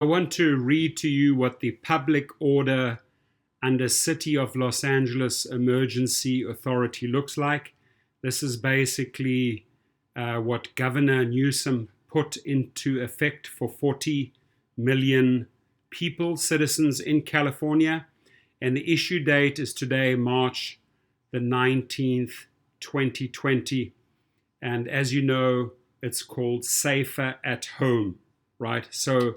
I want to read to you what the public order under City of Los Angeles Emergency Authority looks like. This is basically what Governor Newsom put into effect for 40 million people, citizens in California. And the issue date is today, March the 19th, 2020. And as you know, it's called Safer at Home, right? So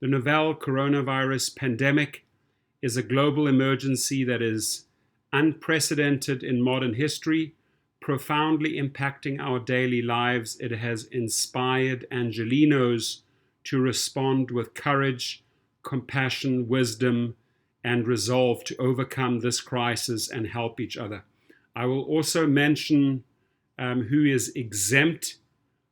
the novel coronavirus pandemic is a global emergency that is unprecedented in modern history, profoundly impacting our daily lives. It has inspired Angelenos to respond with courage, compassion, wisdom, and resolve to overcome this crisis and help each other. I will also mention who is exempt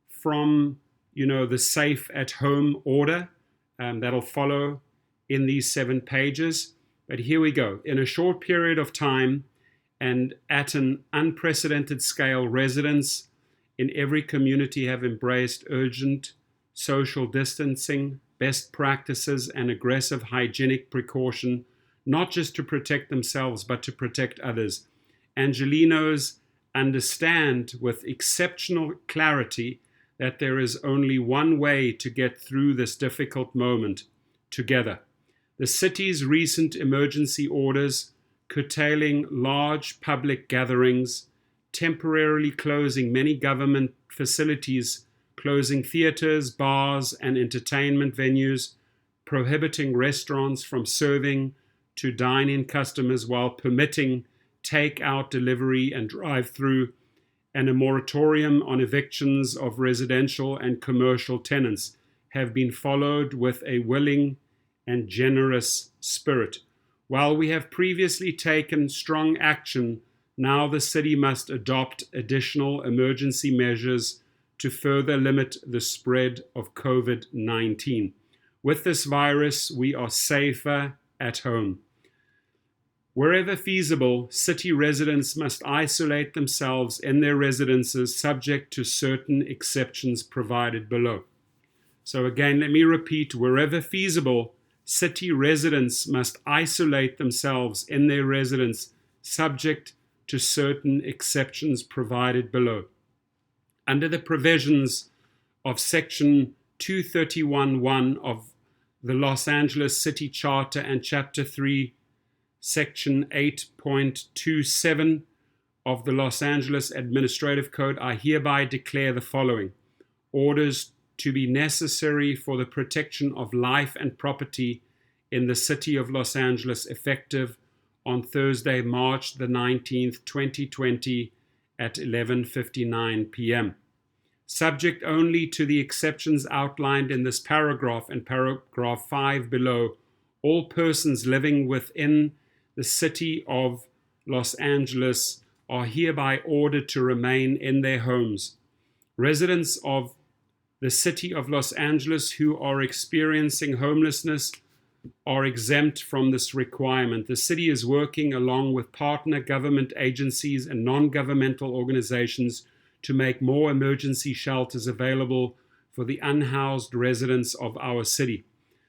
from, the safe at home order that'll follow in these 7 pages. But here we go. In a short period of time and at an unprecedented scale, residents in every community have embraced urgent social distancing, best practices, and aggressive hygienic precaution, not just to protect themselves, but to protect others. Angelenos understand with exceptional clarity that there is only one way to get through this difficult moment together. The city's recent emergency orders curtailing large public gatherings, temporarily closing many government facilities, closing theaters, bars, and entertainment venues, prohibiting restaurants from serving to dine-in customers while permitting take-out, delivery, and drive-through, and a moratorium on evictions of residential and commercial tenants have been followed with a willing and generous spirit. While we have previously taken strong action, now the city must adopt additional emergency measures to further limit the spread of COVID-19. With this virus, we are safer at home. Wherever feasible, city residents must isolate themselves in their residences subject to certain exceptions provided below. So again, let me repeat, wherever feasible, city residents must isolate themselves in their residence subject to certain exceptions provided below. Under the provisions of Section 231(1) of the Los Angeles City Charter and Chapter 3, Section 8.27 of the Los Angeles Administrative Code, I hereby declare the following. Orders to be necessary for the protection of life and property in the city of Los Angeles, effective on Thursday, March the 19th, 2020 at 11:59 p.m. Subject only to the exceptions outlined in this paragraph and paragraph 5 below, all persons living within the city of Los Angeles are hereby ordered to remain in their homes. Residents of the city of Los Angeles who are experiencing homelessness are exempt from this requirement. The city is working along with partner government agencies and non-governmental organizations to make more emergency shelters available for the unhoused residents of our city.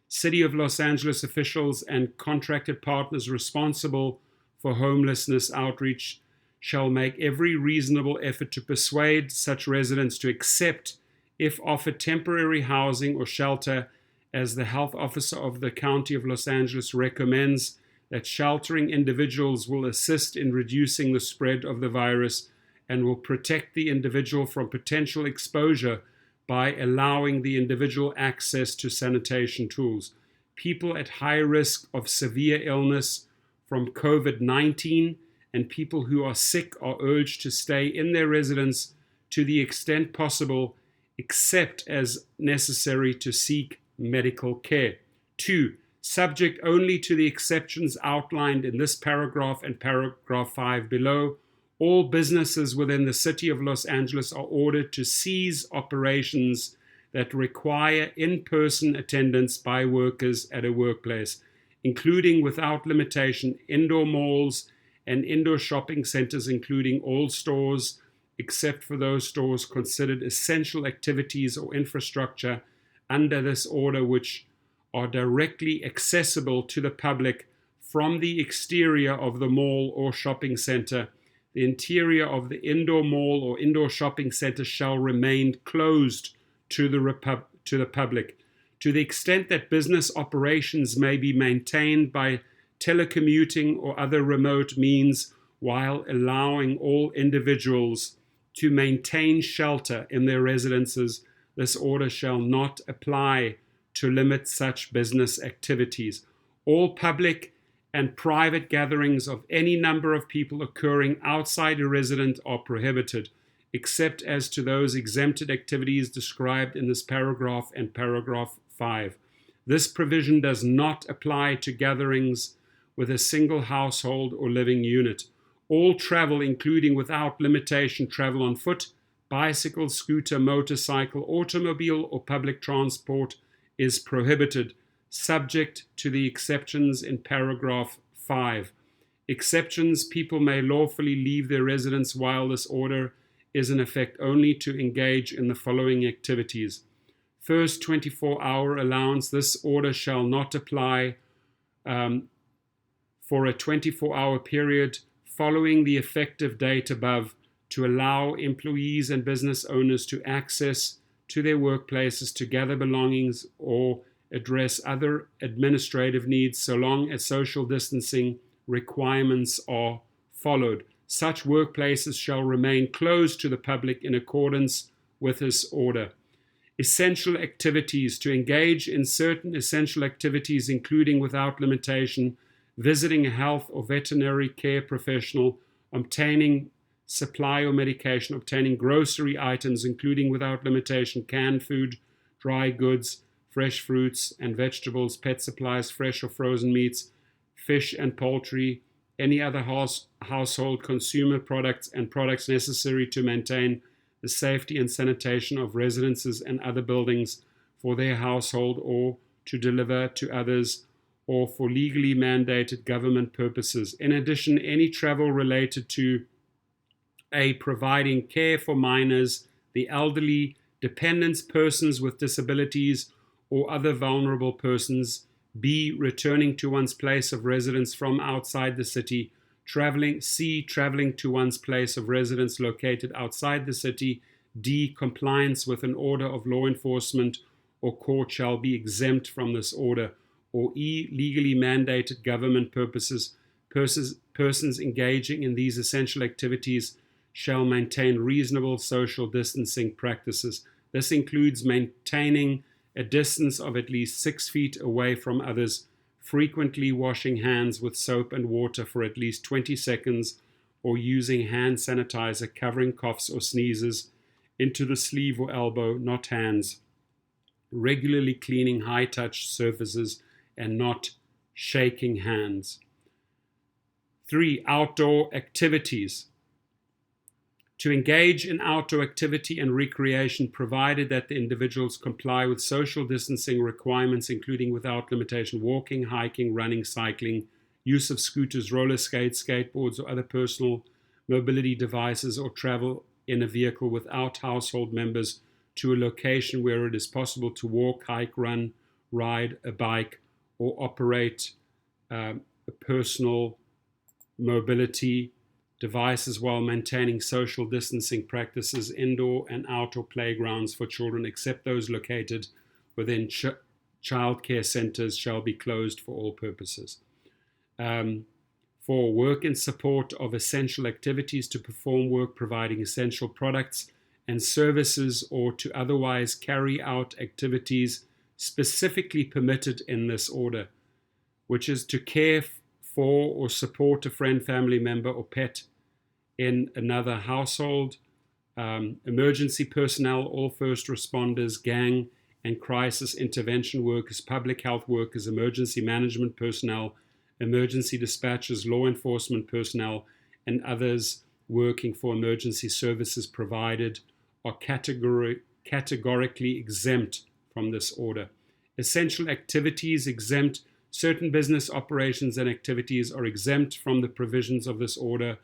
City of Los Angeles officials and contracted partners responsible for homelessness outreach shall make every reasonable effort to persuade such residents to accept, if offered, temporary housing or shelter, as the health officer of the County of Los Angeles recommends that sheltering individuals will assist in reducing the spread of the virus and will protect the individual from potential exposure by allowing the individual access to sanitation tools. People at high risk of severe illness from COVID-19 and people who are sick are urged to stay in their residence to the extent possible, except as necessary to seek medical care. 2. Subject only to the exceptions outlined in this paragraph and paragraph 5 below, all businesses within the city of Los Angeles are ordered to cease operations that require in-person attendance by workers at a workplace, including without limitation indoor malls and indoor shopping centers, including all stores except for those stores considered essential activities or infrastructure under this order, which are directly accessible to the public from the exterior of the mall or shopping center, the interior of the indoor mall or indoor shopping center shall remain closed to the public. To the extent that business operations may be maintained by telecommuting or other remote means, while allowing all individuals to maintain shelter in their residences, this order shall not apply to limit such business activities. All public and private gatherings of any number of people occurring outside a resident are prohibited, except as to those exempted activities described in this paragraph and paragraph 5. This provision does not apply to gatherings with a single household or living unit. All travel, including without limitation travel on foot, bicycle, scooter, motorcycle, automobile, or public transport, is prohibited, subject to the exceptions in paragraph 5. Exceptions: people may lawfully leave their residence while this order is in effect only to engage in the following activities. First, 24-hour allowance. This order shall not apply for a 24-hour period following the effective date above, to allow employees and business owners to access to their workplaces to gather belongings or address other administrative needs, so long as social distancing requirements are followed. Such workplaces shall remain closed to the public in accordance with this order. Essential activities: to engage in certain essential activities, including without limitation visiting a health or veterinary care professional, obtaining supply or medication, obtaining grocery items, including without limitation canned food, dry goods, fresh fruits and vegetables, pet supplies, fresh or frozen meats, fish and poultry, any other household consumer products, and products necessary to maintain the safety and sanitation of residences and other buildings for their household, or to deliver to others, or for legally mandated government purposes. In addition, any travel related to A, providing care for minors, the elderly, dependents, persons with disabilities, or other vulnerable persons. B, returning to one's place of residence from outside the city. C, traveling to one's place of residence located outside the city. D, compliance with an order of law enforcement or court shall be exempt from this order. Or E, legally mandated government purposes. Persons engaging in these essential activities shall maintain reasonable social distancing practices. This includes maintaining a distance of at least 6 feet away from others, frequently washing hands with soap and water for at least 20 seconds, or using hand sanitizer covering coughs or sneezes into the sleeve or elbow, not hands, regularly cleaning high-touch surfaces and not shaking hands. 3, outdoor activities. To engage in outdoor activity and recreation, provided that the individuals comply with social distancing requirements, including without limitation walking, hiking, running, cycling, use of scooters, roller skates, skateboards, or other personal mobility devices, or travel in a vehicle without household members to a location where it is possible to walk, hike, run, ride a bike, or operate a personal mobility devices while maintaining social distancing practices. Indoor and outdoor playgrounds for children, except those located within child care centers, shall be closed for all purposes. 4, work in support of essential activities, to perform work providing essential products and services, or to otherwise carry out activities specifically permitted in this order, which is to care for or support a friend, family member, or pet in another household. Emergency personnel, all first responders, gang and crisis intervention workers, public health workers, emergency management personnel, emergency dispatchers, law enforcement personnel, and others working for emergency services provided are categorically exempt from this order. Essential activities exempt. Certain business operations and activities are exempt from the provisions of this order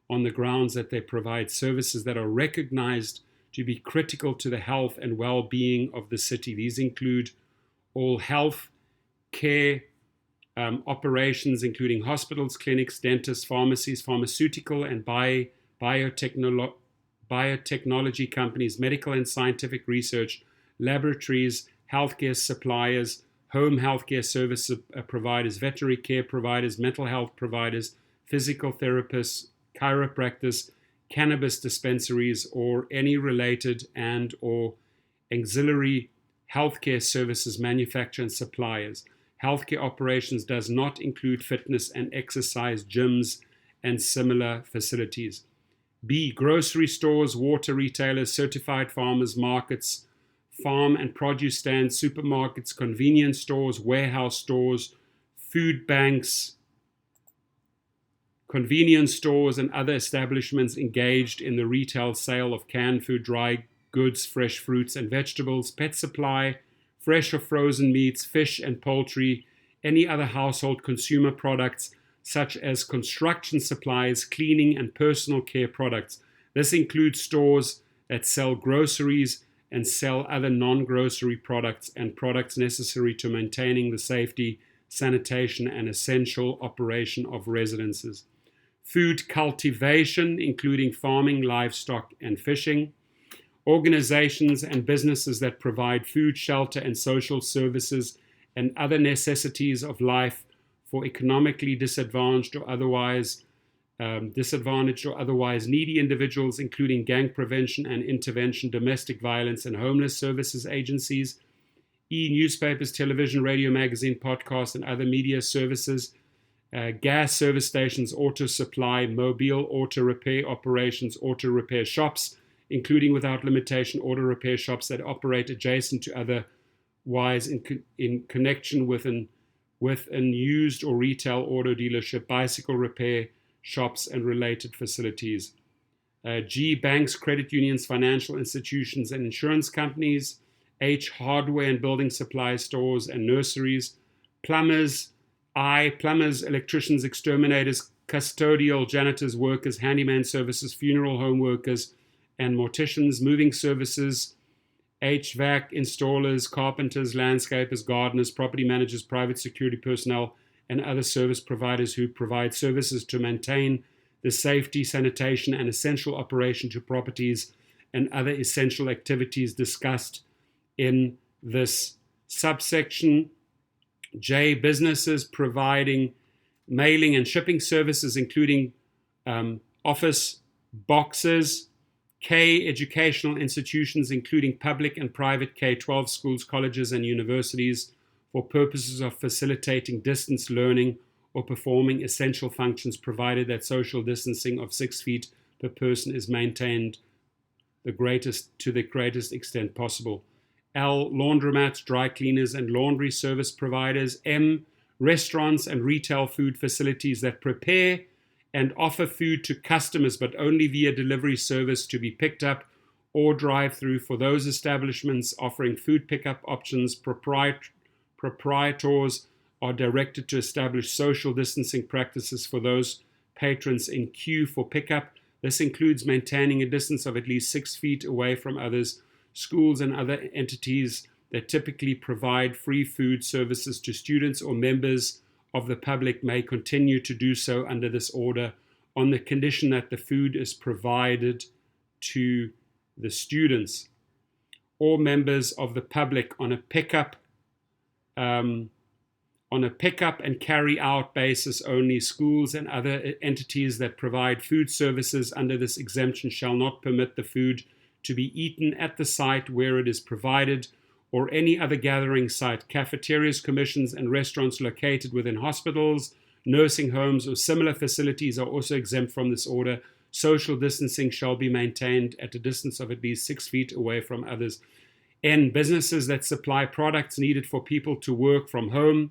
on the grounds that they provide services that are recognized to be critical to the health and well-being of the city. These include all health care operations, including hospitals, clinics, dentists, pharmacies, pharmaceutical and biotechnology companies, medical and scientific research, laboratories, healthcare suppliers, home healthcare service providers, veterinary care providers, mental health providers, physical therapists, chiropractors, cannabis dispensaries, or any related and or auxiliary healthcare services manufacturer and suppliers. Healthcare operations does not include fitness and exercise gyms and similar facilities. B, grocery stores, water retailers, certified farmers markets, farm and produce stands, supermarkets, convenience stores, warehouse stores, food banks, convenience stores, and other establishments engaged in the retail sale of canned food, dry goods, fresh fruits and vegetables, pet supply, fresh or frozen meats, fish and poultry, any other household consumer products such as construction supplies, cleaning and personal care products. This includes stores that sell groceries and sell other non-grocery products and products necessary to maintaining the safety, sanitation, and essential operation of residences. Food cultivation, including farming, livestock, and fishing. Organizations and businesses that provide food, shelter, and social services and other necessities of life for economically disadvantaged or otherwise needy individuals, including gang prevention and intervention, domestic violence, and homeless services agencies. E, newspapers, television, radio, magazine, podcasts, and other media services. Gas service stations, auto supply, mobile auto repair operations, auto repair shops, including without limitation auto repair shops that operate adjacent to otherwise in connection with an used or retail auto dealership, bicycle repair shops, and related facilities. G, banks, credit unions, financial institutions, and insurance companies. H, hardware and building supply stores and nurseries. Plumbers. I, plumbers, electricians, exterminators, custodial, janitors, workers, handyman services, funeral home workers, and morticians. Moving services. HVAC installers, carpenters, landscapers, gardeners, property managers, private security personnel, and other service providers who provide services to maintain the safety, sanitation, and essential operation to properties and other essential activities discussed in this subsection. J, businesses providing mailing and shipping services, including office boxes. K, educational institutions, including public and private K-12 schools, colleges, and universities, for purposes of facilitating distance learning or performing essential functions, provided that social distancing of 6 feet per person is maintained to the greatest extent possible. L, laundromats, dry cleaners, and laundry service providers. M, restaurants and retail food facilities that prepare and offer food to customers, but only via delivery service to be picked up or drive-through. For those establishments offering food pickup options, proprietors are directed to establish social distancing practices for those patrons in queue for pickup. This includes maintaining a distance of at least 6 feet away from others. Schools and other entities that typically provide free food services to students or members of the public may continue to do so under this order on the condition that the food is provided to the students or members of the public on a pickup and carry out basis only. Schools and other entities that provide food services under this exemption shall not permit the food to be eaten at the site where it is provided or any other gathering site. Cafeterias, commissions, and restaurants located within hospitals, nursing homes, or similar facilities are also exempt from this order. Social distancing shall be maintained at a distance of at least 6 feet away from others. N, businesses that supply products needed for people to work from home.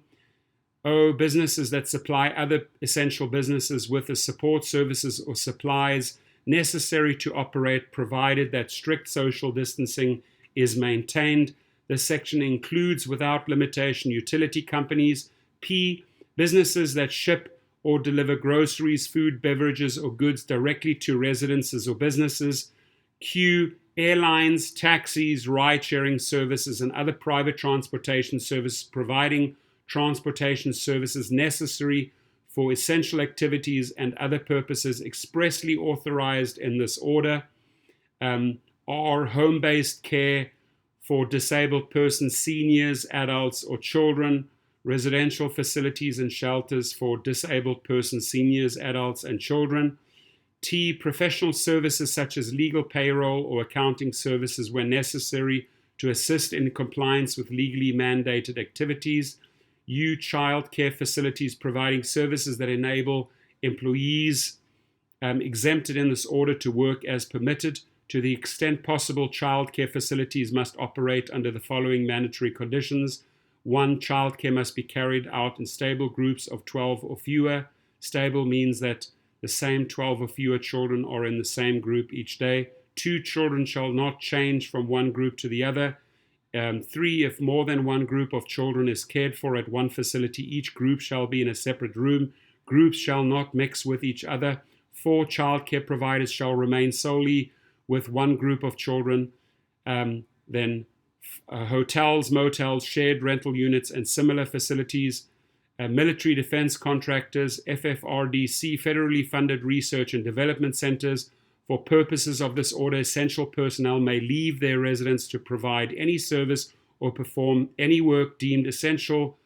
O, businesses that supply other essential businesses with the support services or supplies necessary to operate, provided that strict social distancing is maintained. This section includes, without limitation, utility companies. P, businesses that ship or deliver groceries, food, beverages, or goods directly to residences or businesses. Q, airlines, taxis, ride-sharing services, and other private transportation services providing transportation services necessary for essential activities and other purposes expressly authorized in this order, are home-based care for disabled persons, seniors, adults, or children, residential facilities and shelters for disabled persons, seniors, adults, and children. T, professional services such as legal, payroll, or accounting services when necessary to assist in compliance with legally mandated activities. U, child care facilities providing services that enable employees exempted in this order to work as permitted. To the extent possible, child care facilities must operate under the following mandatory conditions. 1, childcare must be carried out in stable groups of 12 or fewer. Stable means that the same 12 or fewer children are in the same group each day. 2, children shall not change from one group to the other. 3, if more than one group of children is cared for at one facility, each group shall be in a separate room. Groups shall not mix with each other. 4, childcare providers shall remain solely with one group of children. Hotels, motels, shared rental units, and similar facilities, military defense contractors, FFRDC, federally funded research and development centers. For purposes of this order, essential personnel may leave their residence to provide any service or perform any work deemed essential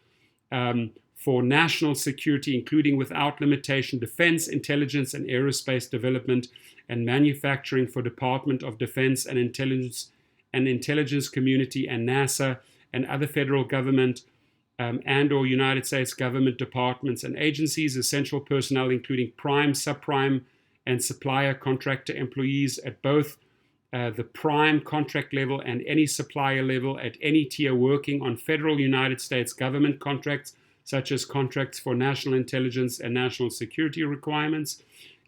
for national security, including without limitation defense, intelligence, and aerospace development and manufacturing for Department of Defense and Intelligence Community and NASA and other federal government and or United States government departments and agencies, essential personnel including prime, subprime, and supplier contractor employees at both the prime contract level and any supplier level at any tier working on federal United States government contracts, such as contracts for national intelligence and national security requirements.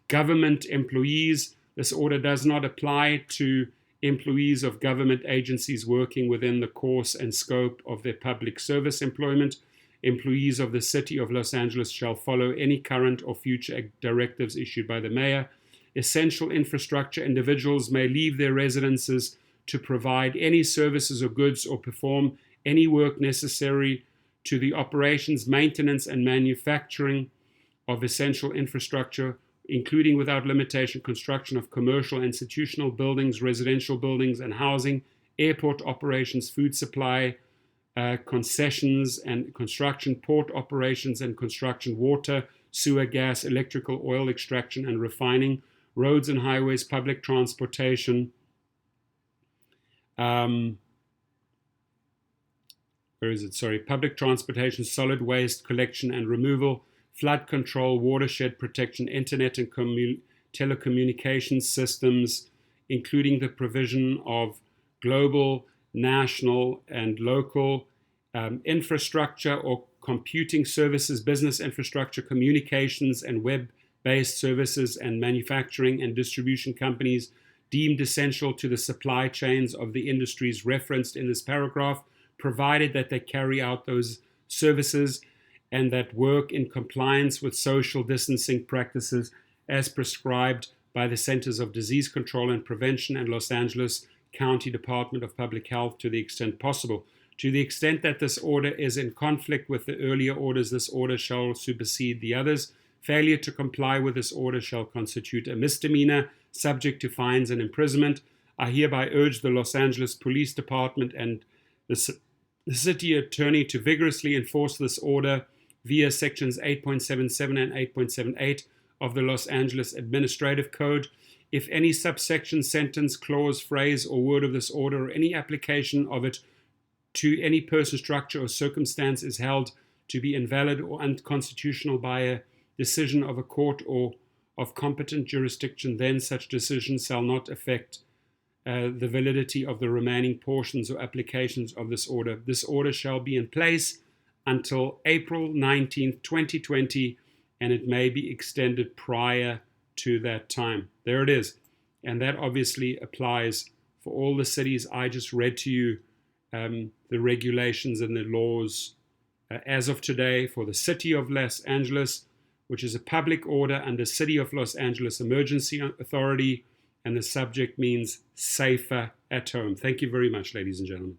Government employees, this order does not apply to employees of government agencies working within the course and scope of their public service employment. Employees of the City of Los Angeles shall follow any current or future directives issued by the mayor. Essential infrastructure individuals may leave their residences to provide any services or goods or perform any work necessary to the operations, maintenance, and manufacturing of essential infrastructure, including without limitation construction of commercial institutional buildings, residential buildings and housing, airport operations, food supply, concessions and construction, port operations and construction, water, sewer, gas, electrical, oil extraction and refining, roads and highways, public transportation, public transportation, solid waste collection and removal, flood control, watershed protection, internet and telecommunications systems, including the provision of global, national, and local infrastructure or computing services, business infrastructure, communications, and web-based services, and manufacturing and distribution companies deemed essential to the supply chains of the industries referenced in this paragraph, provided that they carry out those services and that work in compliance with social distancing practices as prescribed by the Centers of Disease Control and Prevention and Los Angeles County Department of Public Health to the extent possible. To the extent that this order is in conflict with the earlier orders, this order shall supersede the others. Failure to comply with this order shall constitute a misdemeanor, subject to fines and imprisonment. I hereby urge the Los Angeles Police Department and the city attorney to vigorously enforce this order via sections 8.77 and 8.78 of the Los Angeles Administrative Code. If any subsection, sentence, clause, phrase, or word of this order or any application of it to any person, structure, or circumstance is held to be invalid or unconstitutional by a decision of a court or of competent jurisdiction, then such decision shall not affect the validity of the remaining portions or applications of this order. This order shall be in place until April 19th, 2020, and it may be extended prior to that time. There it is. And that obviously applies for all the cities. I just read to you the regulations and the laws as of today for the City of Los Angeles, which is a public order under City of Los Angeles Emergency Authority, and the subject means safer at home. Thank you very much, ladies and gentlemen.